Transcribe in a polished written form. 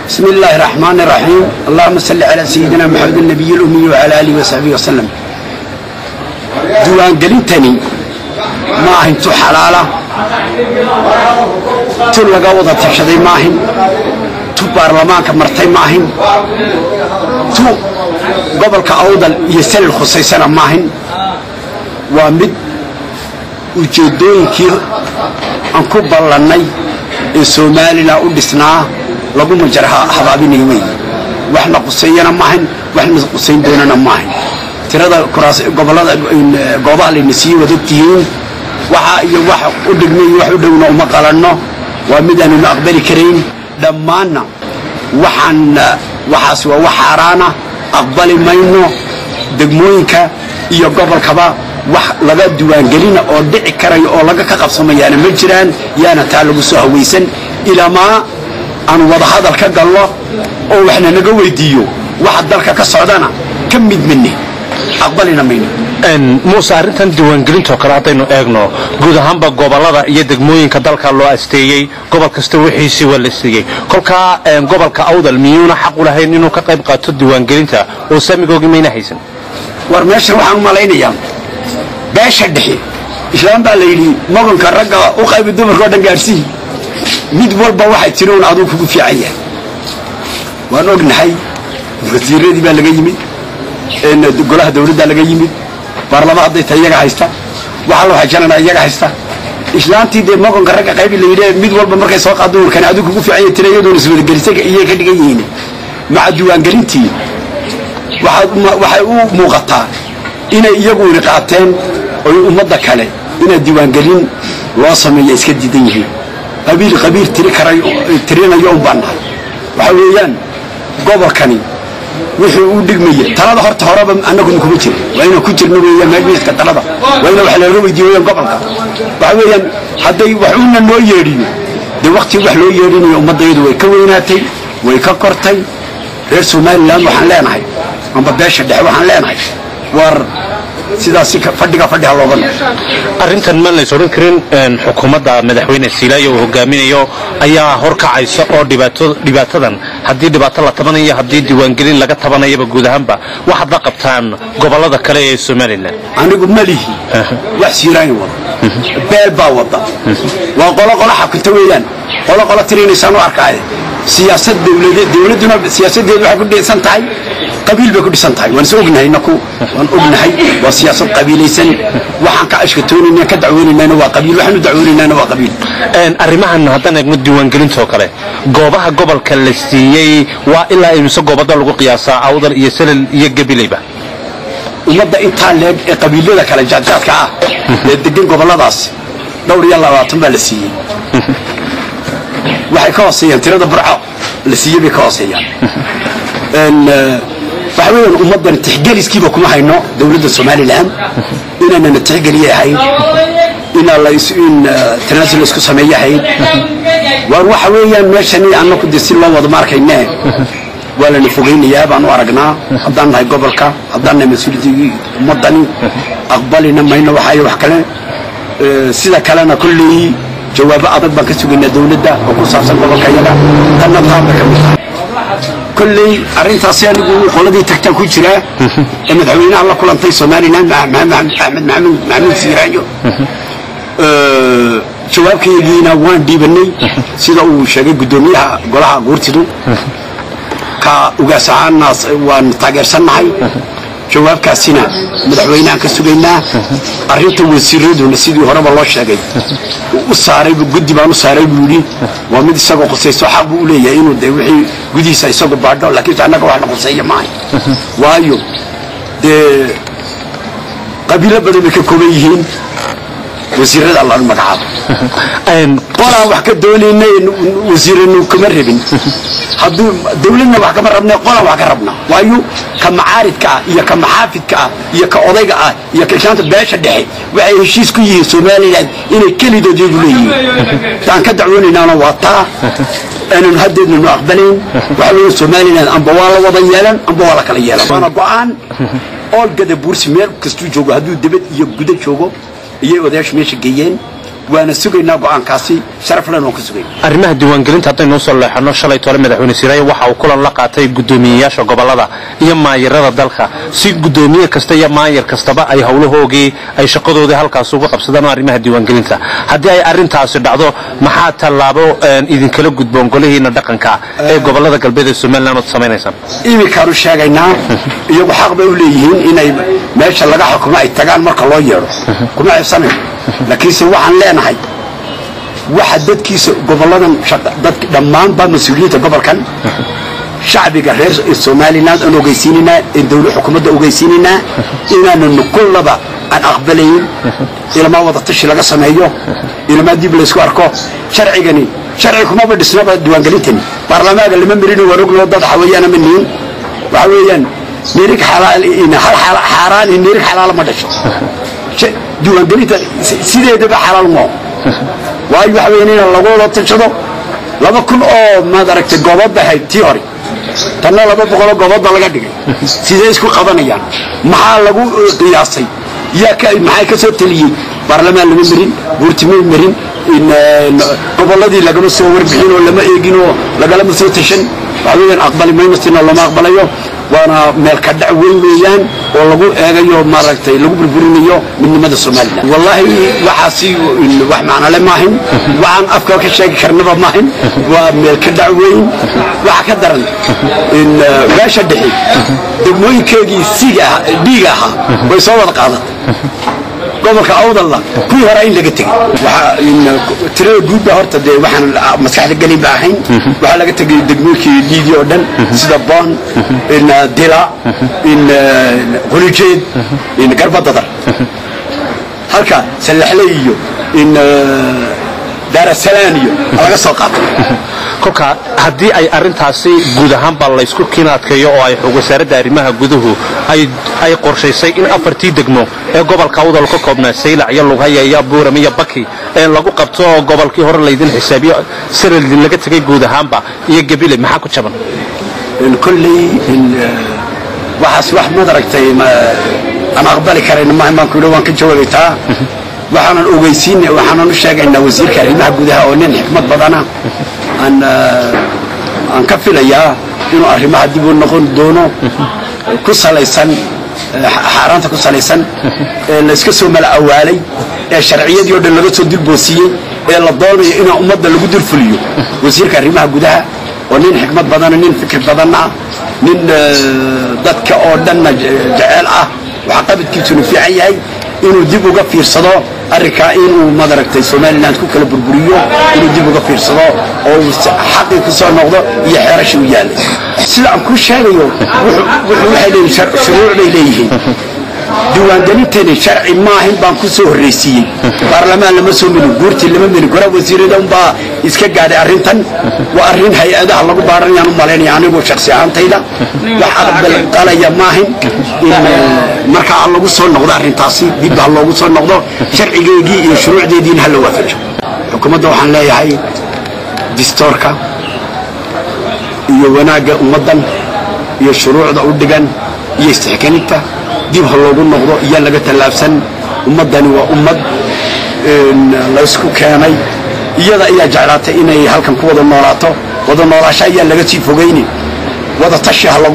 بسم الله الرحمن الرحيم اللهم صل على سيدنا محمد النبي الأمي وعلى آله وصحبه وسلم دوان قلنتني ما هنتو حلالة تلقى وضع تشدي ماهن تو برلمانك مرتين ماهن تو قبل كأوضل يسال الخصيصنا ماهن ومد وجدون كي أنكو بلناي الصومالي لا أدسنا لقوم جرها حبابين يومي وإحنا قصينا ماهن وإحنا قصين دوننا ماهن ترى كراس قبل النسيء ودكتين waxa u dhigmay wax u dhowna uma qalanno waa mid aan la aqbali karin dhamaana waxaas waa wax xaraana aqbali mayno degmooyinka iyo gobolkaba wax laga duwaan galina oo dhici karayo oo laga ka qabsamayaan ma jiraan yaana taa lagu soo haweysan ila ma aan wada hadal ka galno oo waxna naga weydiiyo wax dalka ka socdana ka mid minni aqbalina mayno موسى أرنتن ديوان قلنتو كراتينو إغنو قود هامبا قوبالada iyo degmooyinka dalka loo asteeyay gobol kasta wixiisi waa la asteeyay kolka gobolka awdal miyuuna xaq u lahayn inuu ka qayb qaato diiwaan gelinta oo samigoogi meena haysan war meesha waxaan malaynayaa beesha dhexe islaam baa la yiri maganka ragga u qayb dumarka dhan gaarsi mid walba waxay tireen aduu kugu fiican yahay waan ognahay wasiiradii baa laga yimid golaha dawladda laga yimid برلمان هذا تيجا هيستا وحلو حجنا يجا هيستا إسلامتي ده ما كن كرجع قريب اللي يده ميد والله مركز سواق عدول كان عدول كوفي عيه تلاقيه دون سبب الجلسة إيه كده جيين مع جوان جرينتي واحد مقطع إن يجوا رقعتين ومضى كله إن الديوان جرين واصم يسكت جديه قبيل ترينا يوم بنا وحويان قبر كني وحي ودغميه تلada horta horaba anagu kuma jiro wayna ku jirno weeyaan meelbiiska talada wayna wax la weydiiyo gobolka waxa weeyaan haday waxuna noo yeeriyo de waqti wax loo yeerinayo ummadaydu way ka weynaatay way ka kortay reer Soomaaliland waxaan leenahay amba beesha dhexe waxaan leenahay war sidaas fadhiga loogan arrintan ma la soo karin xukuumadda madaxweyne Silaayo oo hogaaminayo ayaa horkacaysa oo dhibaatadan hadii dhibaato la tabanayo hadii diiwaan gelin laga tabanayo guud ahaanba waxa la qabtaan gobolada kale ee Soomaaliland anigu malihi wax Silaayo wada beel baa wada waa qolo xakunta weeyaan qolo tirinaysan oo arkay siyaasad dawladuna siyaasadeedu waxa ku dhisan tahay qabiil bay ku dhisan tahay waan soo ognahay waa siyaasad qabiilaysan waxaan ka ashkatoonayna ka dacwoonayna waa qabiil waxaanu dacwoonayna waa qabiil arrimahan haddana eegno diiwaan gelinta kale goobaha gobolka la siiyay waa ilaa imisa goobada lagu qiyaasaa awdal iyo salal iyo gabilayba umada inta leeg ee qabiilada kala jaadka ah ee degan goboladaas dhowr iyo 20 baa la siiyay waxay ka hooseeyaan tirada burco la siiyay bay ka hooseeyaan waxweyn ummadan tixgeliskiiba kuma hayno dawladda Soomaaliland inana tixgeliyahay in la in tanaasul isku sameeyahay war waxa weeyaan meeshani aanu ku disin loo wada markayna wala nafugaynayaa baan u aragnaa haddaan nahay gobolka haddaan nahay mas'uuliyadii ummadani aqbalina mayna wax kale sida kalena kulli jawaab adag baan ka sugaynaa dawladda oo ku saabsan gobolka iyaga tanna taaba ka mid كلي أرنت أصياني قلدي تكتب كجرا إن مدحوينها الله كلهم في Somaliland أحمد معمول سيرانيو شباب كي يجينا وان ديبني سيدا وشاقي قدوميها قولها قورتدو كأوغاسعان ناس وان تاقر سنحي شباب كاسينا مدحوينها كسوغينا أرنت وسيردو نسيدو هرب الله شاقي وصاري قدي بانو صاري بيولي ومد ساقو قصيصو حابو ليه إنو دي وحي قدي ساقو باردو لكن أنا قوانا قصية معي وايو دي قبيلة بدل كوبيهين وزيرة الله المقعب قولا وحكا دولينا وزيرنا كمربين هدو دولينا وحكا مربنا قولا وحكا ربنا وايو كمعارض كا إيا كمحافظ كا إيا كأضيق كا إيا كشانت باشا دحي وعي هشيس كيه Somaliland إني كلي دو ديقوليه تان كدعوني نانا واطا أنا نهدد من أقبلين وحلو Somaliland أنبوالا وضيالا أنبوالا كليالا وانا قوان أول قد بورس مير كستو جوغو هدو دبت إيا قدد جوغو iyo odayaasha meesha geeyeen waana sugaynaa go'aankaasi sharaf leh oo ka sugay arrimaha diiwaangelinta haddaynu soo leexano shalay toole madaxweyne Siraayo waxa uu kulan la qaatay gudoomiyayaasha gobolada iyo maayirada dalka si gudoomiye kasta iyo maayir kastaba ay hawlahoogii ay shaqadooda halkaas uga qabsadaan arrimaha diiwaangelinta haddii ay arintaasi dhacdo maxaa tallaabo idinkala gudboon golaheena dhaqanka ee gobolada galbeed ee Soomaaliland oo sameynaysan imikaanu sheegaynaa iyagu xaq bay u leeyihiin inay meesha laga xukumo ay tagaan marka loo yeero kuma aysan laakiin waxaan leenahay waxa dadkiisa goboladan dadka dhammaan ba mas'uuliyadda gobolkan shacbiga reer Soomaaliland oo ogeysiinina in dawladda xukuumadda ogeysiinina inaanu kullaba aan aqbalayn ilma wada tashi laga sameeyo ilma dib la isku arko sharcigani sharci kuma badisnaba diiwaangelintan baarlamaanka lama marino warogno dad xawayana maniin waxa weeyaan nirig xalaal in hal xaraan in nirig xalaal ma dhasho diiwaangelinta sideedaba xalaal ma waayo waxa weeyaan in lagu wada tashado 2000 oo ma aragtay goobada haytii hore tan 200 goobada laga dhigay sidee isku qabanayaan maxaa lagu qiyaasay yaa ka maxay ka soo taliyay baarlamaan lama marin buurtimay marin in goboladii laga soo warbixin oo lama eegin oo laga la soo tashan waxaan aqbali mayno sina lama aqbalayo waana meel ka dacweyn weeyaan oo lagu eegayo maaragtay lagu burburinayo midnimada Soomaaliland wallahi waxaasi wax macna leh maahin waxaan afka ka sheegi karnaba maahin waa meel ka dacweyn wax ka daran in meesha dhixi degmooyinkeedii dhiiga ahaa way soo wada qaadatay gobolka awdalla ku hore in laga tagay waxa in tirada guud horta de waxaan maskaxda galin baahayn waxa laga tagay degmooyinkii dhiigii oo dhan sida Boon in Dila in Qulujeed in Garbadadar halka Salaxleeyo in Dar es Salaam iyo laga soo qaatay kolka hadii ay arintaasi guud ahaan bal la isku kinaadkayo oo ay xog wasaaradda arrimaha guduhu ay qorshaysay in afartii degmo ee gobolka Awdal ka koobnaa Saylac iyo Lughaya iyo Buurama iyo Baki ee lagu qabto gobolkii hore leedin xisaabiyo sanadin laga tagay guud ahaanba iyo Gabiley maxaa ku jaban in kulli in waxaas wax ma aragtay ma ana aqbali kareen ma iman ku dhawaan ka jawaabtaa waxaan ogeysiinay waxaan u sheegaynaa wasiirka arrimaha gudaha oo nin xikmad badana aan ka filayaa inuu arrimaha dib u noqon doono ku salaysan xaaraanta ku salaysan la iska soo malawaalay ee sharciyadii oo dhan laga soo dilboosiyay ee la doonayo in ummadda lagu dilfuliyo wasiirka arrimaha gudaha oo nin xikmad badan nin fikir badan nin dadka oo dhan jecel ah waxa qabadkiisu fiican yahay inuu dib uga fiirsado arrinka inuu madaragtay Soomaaliland ku kala burburiyo inuu dib uga fiirsado oo xaqi ku soo noqdo iyo xeerashu yaalay sida aan ku sheegayo wuxuu leeyahay shuruuc leeyahay diiwaangelinteena sharci maahin baan ku soo horeysiyay baarlamaan lama soo mari guurti lama mari gora wasiirada baa iska gaaday arrintan waa arrin hay'adaha lagu baaranayaan u maleynaya anigu shakhsi ahaantayda wax aqbal qalaya maahin marka aan lagu soo noqdo arrintaasi dib baa loogu soo noqdo sharcigeedii iyo shuruucdeedii hal waafajo xukuumadda waxaan leeyahay dastuurka iyo wanaaga ummadan iyo shuruucda u dhigan iyo istixkaaminta dib loogu noqdo iyo laga talaabsan ummadani waa ummad la isku keenay iyada ayaa jeclaatay inay halkan ku wada noolaato wada noolaasho ayaa laga sii fogeynin wada tashi lagu